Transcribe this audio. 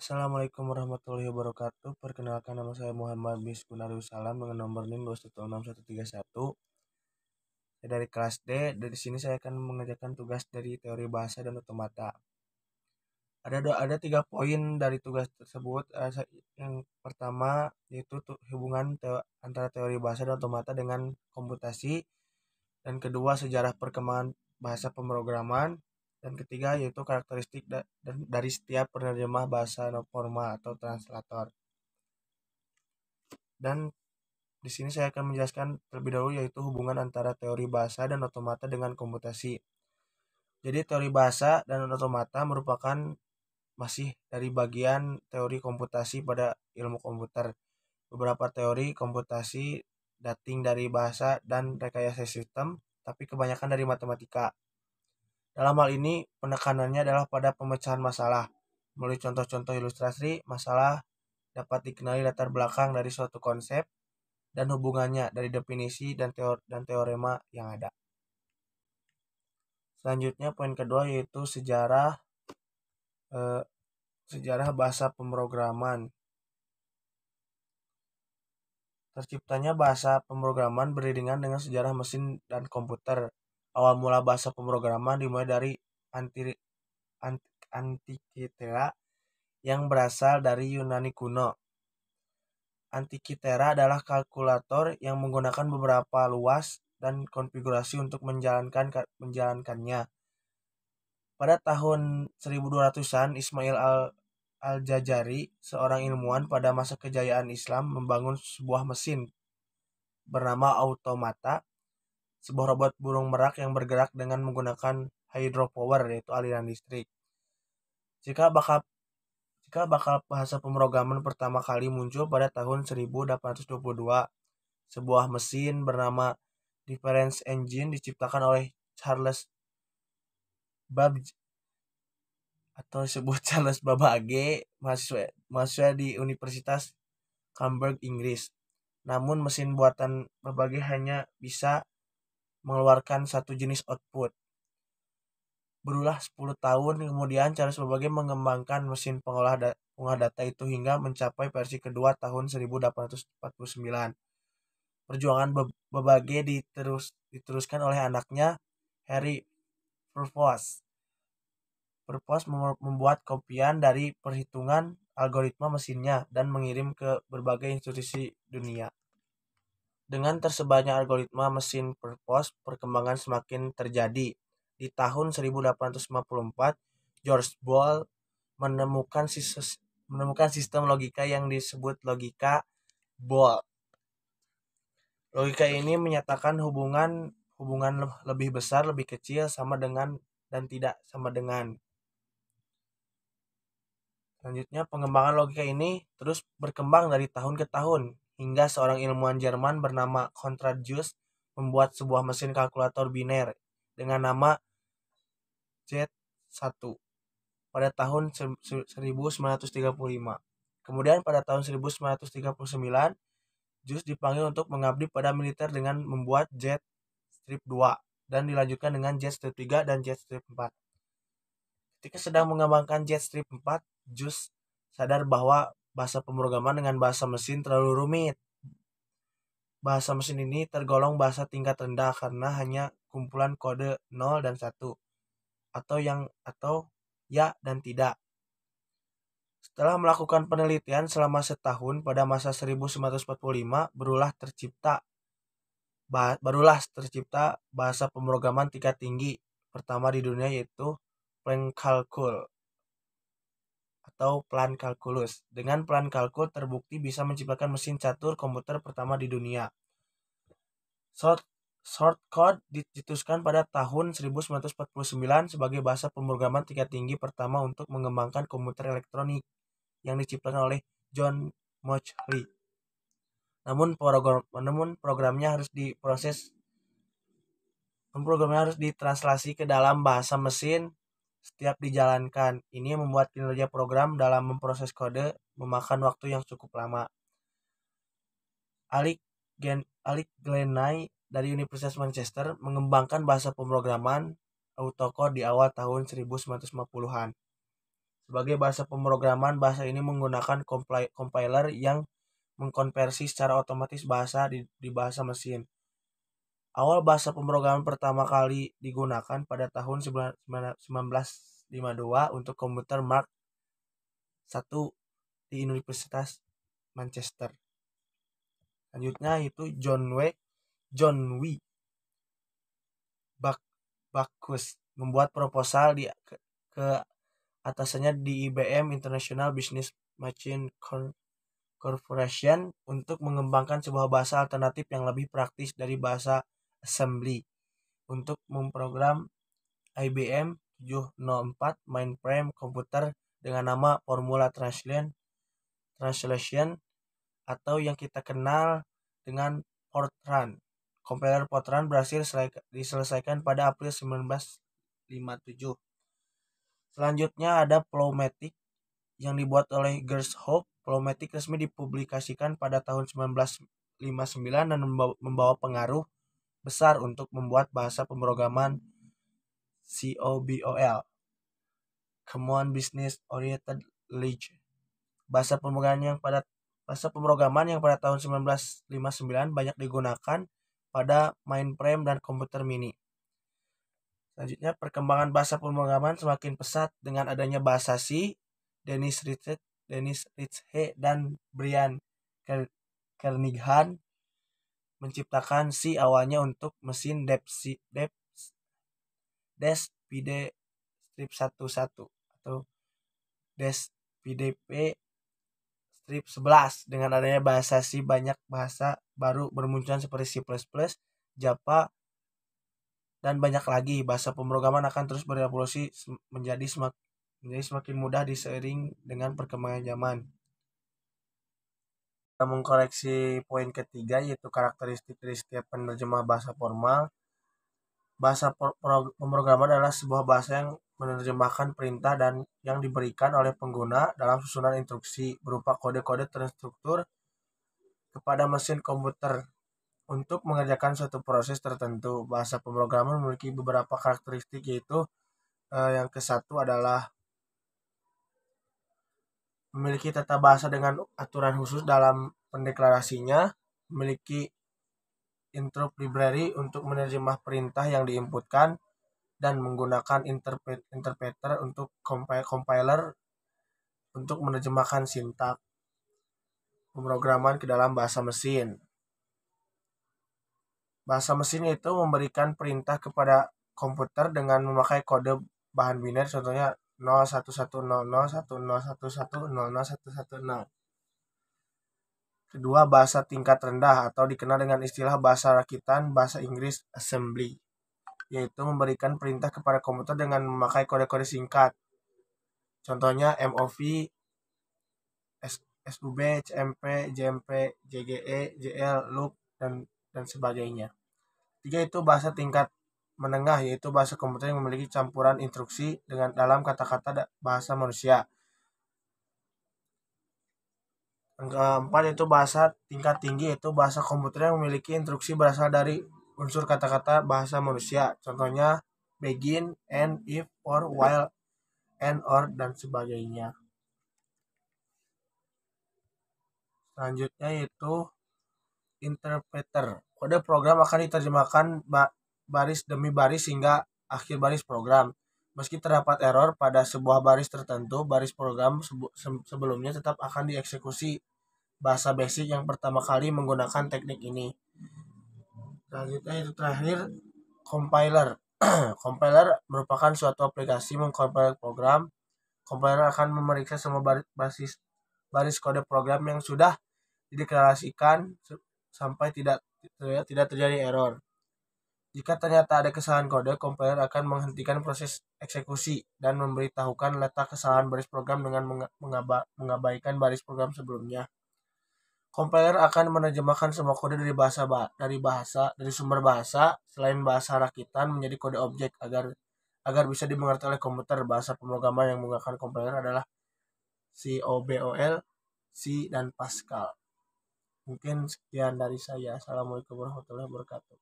Assalamualaikum warahmatullahi wabarakatuh. Perkenalkan, nama saya Muhammad Miskun Salam dengan nomor NIM 2166131. Saya dari kelas D. Dari sini saya akan mengerjakan tugas dari teori bahasa dan otomata. Ada 3 poin dari tugas tersebut. Yang pertama yaitu hubungan antara teori bahasa dan otomata dengan komputasi. Dan kedua, sejarah perkembangan bahasa pemrograman. Dan ketiga yaitu karakteristik dari setiap penerjemah bahasa formal atau translator. Dan di sini saya akan menjelaskan terlebih dahulu yaitu hubungan antara teori bahasa dan otomata dengan komputasi. Jadi teori bahasa dan otomata merupakan masih dari bagian teori komputasi pada ilmu komputer. Beberapa teori komputasi dating dari bahasa dan rekayasa sistem, tapi kebanyakan dari matematika. Dalam hal ini, penekanannya adalah pada pemecahan masalah. Melalui contoh-contoh ilustrasi, masalah dapat dikenali latar belakang dari suatu konsep dan hubungannya dari definisi dan teorema yang ada. Selanjutnya poin kedua yaitu eh, sejarah bahasa pemrograman. Terciptanya bahasa pemrograman beriringan dengan sejarah mesin dan komputer. Awal mula bahasa pemrograman dimulai dari Antikythera yang berasal dari Yunani kuno. Antikythera adalah kalkulator yang menggunakan beberapa luas dan konfigurasi untuk menjalankannya. Pada tahun 1200-an, Ismail al-Jazari, seorang ilmuwan pada masa kejayaan Islam, membangun sebuah mesin bernama automata, sebuah robot burung merak yang bergerak dengan menggunakan hydropower, yaitu aliran listrik. Jika bakal bahasa pemrograman pertama kali muncul pada tahun 1822, sebuah mesin bernama Difference Engine diciptakan oleh Charles Babbage atau disebut Charles Babbage, mahasiswa di Universitas Cambridge, Inggris. Namun mesin buatan Babbage hanya bisa mengeluarkan satu jenis output. Berulah 10 tahun kemudian Charles Babbage mengembangkan mesin pengolah data itu hingga mencapai versi kedua tahun 1849. Perjuangan Babbage diteruskan oleh anaknya Harry Purpose. Purpose membuat kopian dari perhitungan algoritma mesinnya dan mengirim ke berbagai institusi dunia. Dengan tersebarnya algoritma mesin Purpose, perkembangan semakin terjadi. Di tahun 1854, George Boole menemukan sistem logika yang disebut logika Boole. Logika ini menyatakan hubungan lebih besar, lebih kecil, sama dengan, dan tidak sama dengan. Selanjutnya, pengembangan logika ini terus berkembang dari tahun ke tahun, hingga seorang ilmuwan Jerman bernama Konrad Zuse membuat sebuah mesin kalkulator biner dengan nama Z1 pada tahun 1935. Kemudian pada tahun 1939, Zuse dipanggil untuk mengabdi pada militer dengan membuat Z-2 dan dilanjutkan dengan Z-3 dan Z-4. Ketika sedang mengembangkan Z-4, Zuse sadar bahwa bahasa pemrograman dengan bahasa mesin terlalu rumit. Bahasa mesin ini tergolong bahasa tingkat rendah karena hanya kumpulan kode 0 dan 1 atau ya dan tidak. Setelah melakukan penelitian selama setahun pada masa 1945, barulah tercipta bahasa pemrograman tingkat tinggi pertama di dunia, yaitu Plan Calculus. Dengan Plan Calculus terbukti bisa menciptakan mesin catur komputer pertama di dunia. Shortcode dicetuskan pada tahun 1949 sebagai bahasa pemrograman tingkat tinggi pertama untuk mengembangkan komputer elektronik yang diciptakan oleh John Mauchly. Namun programnya harus ditranslasi ke dalam bahasa mesin setiap dijalankan. Ini membuat kinerja program dalam memproses kode memakan waktu yang cukup lama. Alec Glenay dari Universitas Manchester mengembangkan bahasa pemrograman AutoCode di awal tahun 1950-an. Sebagai bahasa pemrograman, bahasa ini menggunakan compiler yang mengkonversi secara otomatis bahasa di bahasa mesin. Awal bahasa pemrograman pertama kali digunakan pada tahun 1952 untuk komputer Mark I di Universitas Manchester. Selanjutnya itu John W. Backus membuat proposal ke atasannya di IBM International Business Machine Corporation untuk mengembangkan sebuah bahasa alternatif yang lebih praktis dari bahasa assembly untuk memprogram IBM 704 mainframe komputer dengan nama Formula Translation atau yang kita kenal dengan Fortran. Kompiler Fortran berhasil diselesaikan pada April 1957. Selanjutnya ada Plowmatic yang dibuat oleh Gershoff. Plowmatic resmi dipublikasikan pada tahun 1959 dan membawa pengaruh besar untuk membuat bahasa pemrograman COBOL, Common Business Oriented Language. Bahasa pemrograman yang pada tahun 1959 banyak digunakan pada mainframe dan komputer mini. Selanjutnya, perkembangan bahasa pemrograman semakin pesat dengan adanya bahasa C. Dennis Ritchie dan Brian Kernighan menciptakan C awalnya untuk mesin DES-PD-11 atau DES-PDP-11. Dengan adanya bahasa C, banyak bahasa baru bermunculan seperti C++, Java, dan banyak lagi. Bahasa pemrograman akan terus berevolusi menjadi semakin mudah diseiring dengan perkembangan zaman. Kita mengkoreksi poin ketiga, yaitu karakteristik dari setiap penerjemah bahasa formal. Bahasa pemrograman adalah sebuah bahasa yang menerjemahkan perintah dan yang diberikan oleh pengguna dalam susunan instruksi berupa kode-kode terstruktur kepada mesin komputer untuk mengerjakan suatu proses tertentu. Bahasa pemrograman memiliki beberapa karakteristik, yaitu yang ke-1 adalah memiliki tata bahasa dengan aturan khusus dalam pendeklarasinya, memiliki interrupt library untuk menerjemah perintah yang diinputkan, dan menggunakan interpreter untuk compiler untuk menerjemahkan sintaks pemrograman ke dalam bahasa mesin. Bahasa mesin itu memberikan perintah kepada komputer dengan memakai kode bahan biner, contohnya 011010110010. Kedua, bahasa tingkat rendah atau dikenal dengan istilah bahasa rakitan bahasa Inggris assembly, yaitu memberikan perintah kepada komputer dengan memakai kode-kode singkat. Contohnya MOV, SUB, CMP, JMP, JGE, JL, loop, dan sebagainya. Tiga, itu bahasa tingkat menengah, yaitu bahasa komputer yang memiliki campuran instruksi dengan dalam kata-kata bahasa manusia. Yang keempat, itu bahasa tingkat tinggi, yaitu bahasa komputer yang memiliki instruksi berasal dari unsur kata-kata bahasa manusia. Contohnya begin, end, if, for, while, and, or, dan sebagainya. Selanjutnya yaitu interpreter. Kode program akan diterjemahkan baris demi baris hingga akhir baris program. Meski terdapat error pada sebuah baris tertentu, baris program sebelumnya tetap akan dieksekusi. Bahasa basic yang pertama kali menggunakan teknik ini. Selanjutnya itu terakhir, compiler. Compiler merupakan suatu aplikasi mengcompile program. Compiler akan memeriksa semua baris kode program yang sudah dideklarasikan sampai tidak terjadi error. Jika ternyata ada kesalahan kode, compiler akan menghentikan proses eksekusi dan memberitahukan letak kesalahan baris program dengan mengabaikan baris program sebelumnya. Compiler akan menerjemahkan semua kode dari sumber bahasa selain bahasa rakitan menjadi kode objek agar bisa dimengerti oleh komputer. Bahasa pemrograman yang menggunakan compiler adalah COBOL, C, dan Pascal. Mungkin sekian dari saya. Assalamualaikum warahmatullahi wabarakatuh.